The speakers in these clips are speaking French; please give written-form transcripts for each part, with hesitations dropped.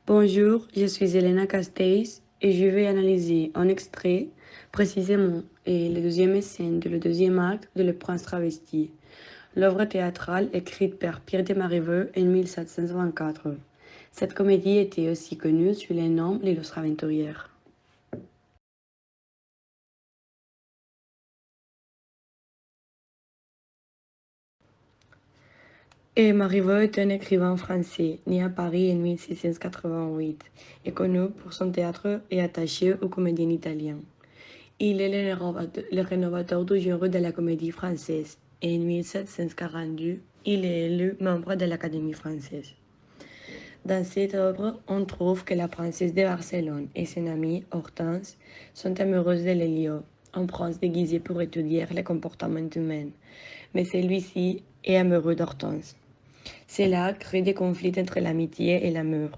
Bonjour, je suis Elena Castells et je vais analyser un extrait précisément et le deuxième scène de le deuxième acte de Le Prince travesti, l'œuvre théâtrale écrite par Pierre de Marivaux en 1724. Cette comédie était aussi connue sous le nom L'Illustre Aventurière. Et Marivaux est un écrivain français, né à Paris en 1688, et connu pour son théâtre et attaché aux comédiens italiens. Il est le rénovateur du genre de la comédie française et en 1742, il est élu membre de l'Académie française. Dans cette œuvre, on trouve que la princesse de Barcelone et son amie Hortense sont amoureuses de Lelio, un prince déguisé pour étudier le comportement humain, mais celui-ci est amoureux d'Hortense. Cela crée des conflits entre l'amitié et l'amour,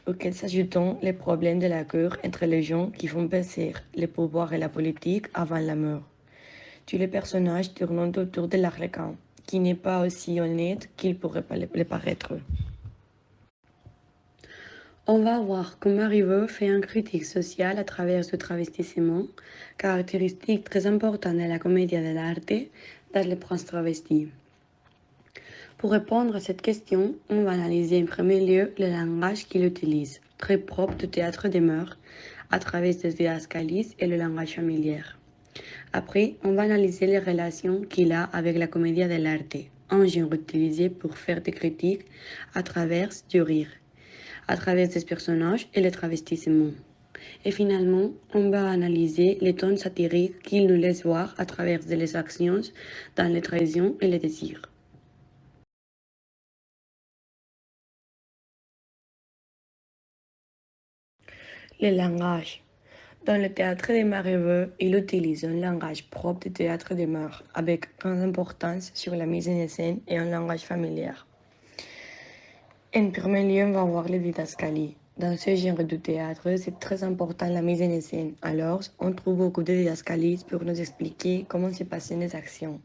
auxquels s'ajoutent les problèmes de la cour entre les gens qui font passer le pouvoir et la politique avant l'amour. Tous les personnages tournent autour de l'Arlequin, qui n'est pas aussi honnête qu'il pourrait le paraître. On va voir comment Marivaux fait une critique sociale à travers ce travestissement, caractéristique très importante de la comédie dell'arte dans Le Prince travesti. Pour répondre à cette question, on va analyser en premier lieu le langage qu'il utilise, très propre du théâtre des mœurs, à travers des didascalies et le langage familier. Après, on va analyser les relations qu'il a avec la comédie dell'arte, un genre utilisé pour faire des critiques à travers du rire, à travers des personnages et le travestissement. Et finalement, on va analyser les tons satiriques qu'il nous laisse voir à travers les actions dans les trahisons et les désirs. Le langage. Dans le théâtre des Marivaux, il utilise un langage propre du théâtre des mœurs, avec grande importance sur la mise en scène et un langage familier. En premier lieu, on va voir les didascalies. Dans ce genre de théâtre, c'est très important la mise en scène. Alors, on trouve beaucoup de didascalies pour nous expliquer comment se passent les actions.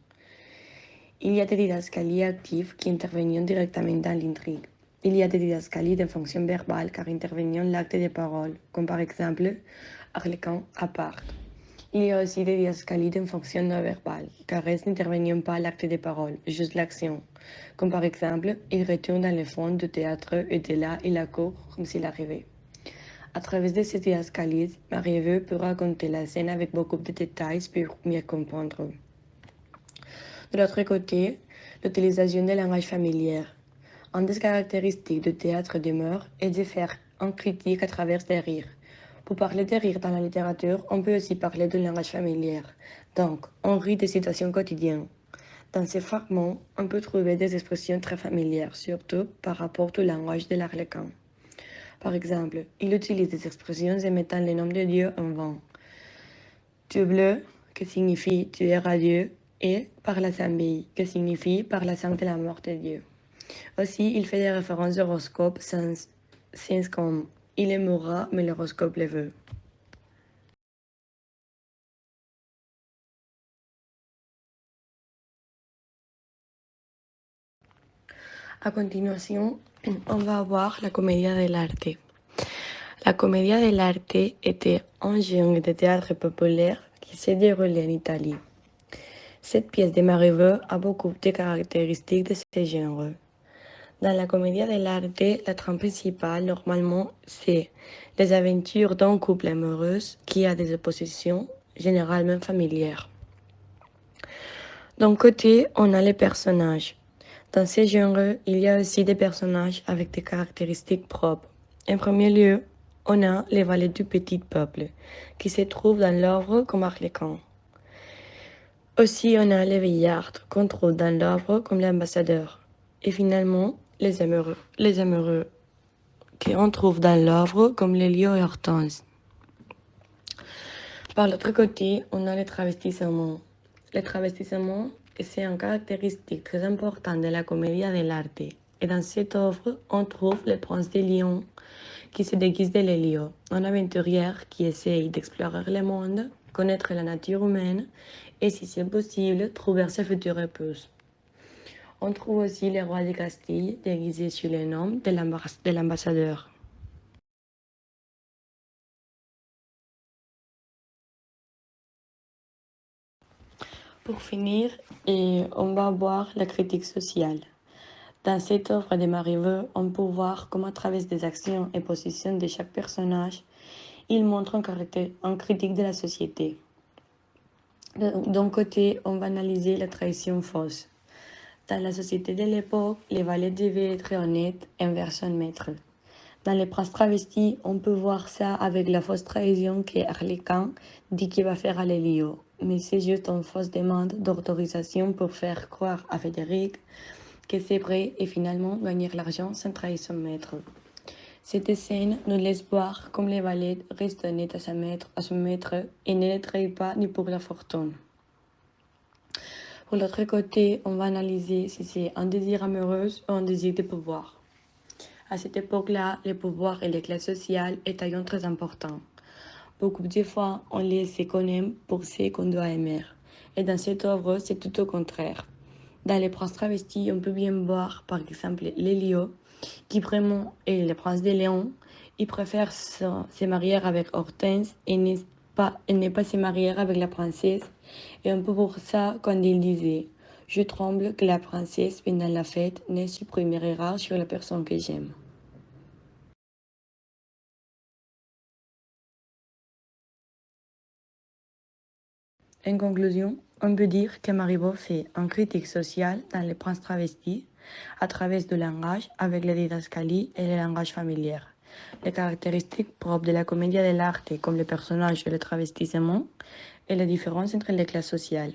Il y a des didascalies actives qui interviennent directement dans l'intrigue. Il y a des didascalies de fonction verbale car interviennent l'acte de parole, comme par exemple Arlequin à part. Il y a aussi des didascalies de fonction non verbale, car elles n'interviennent pas l'acte de parole, juste l'action. Comme par exemple, il retourne dans le fond du théâtre et de là il accourt comme s'il arrivait. À travers de ces didascalies, Marivaux peut raconter la scène avec beaucoup de détails pour mieux comprendre. De l'autre côté, l'utilisation du langage familier. Une des caractéristiques du théâtre des mœurs est de faire une critique à travers des rires. Pour parler de rire dans la littérature, on peut aussi parler du langage familier. Donc, on rit des situations quotidiennes. Dans ces fragments, on peut trouver des expressions très familières, surtout par rapport au langage de l'Arlequin. Par exemple, il utilise des expressions émettant le nom de Dieu en vain. Tu es bleu, qui signifie tu es radieux, et par la Zambie, qui signifie par la sang de la mort de Dieu. Aussi, il fait des références d'horoscope sens comme il est mourra, mais l'horoscope le veut. A continuation, on va voir la Commedia dell'arte. La Commedia dell'arte était un genre de théâtre populaire qui s'est déroulé en Italie. Cette pièce de Marivaux a beaucoup de caractéristiques de ce genre. Dans la Commedia dell'arte, la trame principale, normalement, c'est les aventures d'un couple amoureux qui a des oppositions, généralement familières. D'un côté, on a les personnages. Dans ce genre, il y a aussi des personnages avec des caractéristiques propres. En premier lieu, on a les valets du petit peuple, qui se trouvent dans l'œuvre comme Arlequin. Aussi, on a les vieillards, qu'on trouve dans l'œuvre comme l'ambassadeur. Et finalement, les amoureux, qu'on trouve dans l'œuvre comme Lelio et Hortense. Par l'autre côté, on a le travestissement. Le travestissement, c'est une caractéristique très importante de la comédie dell'arte. Et dans cette œuvre, on trouve le prince de Lion qui se déguise de Lelio, un aventurier qui essaye d'explorer le monde, connaître la nature humaine et, si c'est possible, trouver sa future épouse. On trouve aussi le roi de Castille déguisé sous le nom de l'ambassadeur. Pour finir, on va voir la critique sociale. Dans cette œuvre de Mariveux, on peut voir comment à travers des actions et positions de chaque personnage, il montre un critique de la société. D'un côté, on va analyser la trahison fausse. Dans la société de l'époque, les valets devaient être honnêtes envers son maître. Dans Les Princes travestis, on peut voir ça avec la fausse trahison que Harlequin dit qu'il va faire à Lélio. Mais c'est juste une fausse demande d'autorisation pour faire croire à Frédéric que c'est vrai et finalement gagner l'argent sans trahir son maître. Cette scène nous laisse voir comme les valets restent honnêtes à son maître et ne le trahissent pas ni pour la fortune. Pour l'autre côté, on va analyser si c'est un désir amoureux ou un désir de pouvoir. À cette époque-là, le pouvoir et les classes sociales étaient très importants. Beaucoup de fois, on les connaît pour ce qu'on doit aimer. Et dans cette œuvre, c'est tout au contraire. Dans Les Princes travestis, on peut bien voir, par exemple, Lélio, qui vraiment est le prince de Léon. Il préfère se marier avec Hortense et n'est pas se marier avec la princesse. Et un peu pour ça, quand il disait « Je tremble que la princesse, pendant la fête, ne se primera sur la personne que j'aime ». En conclusion, on peut dire que Marivaux fait une critique sociale dans Les Princes travestis à travers du langage avec la didascalie et le langage familier. Les caractéristiques propres de la comédie de l'art comme le personnage et le travestissement et la différence entre les classes sociales.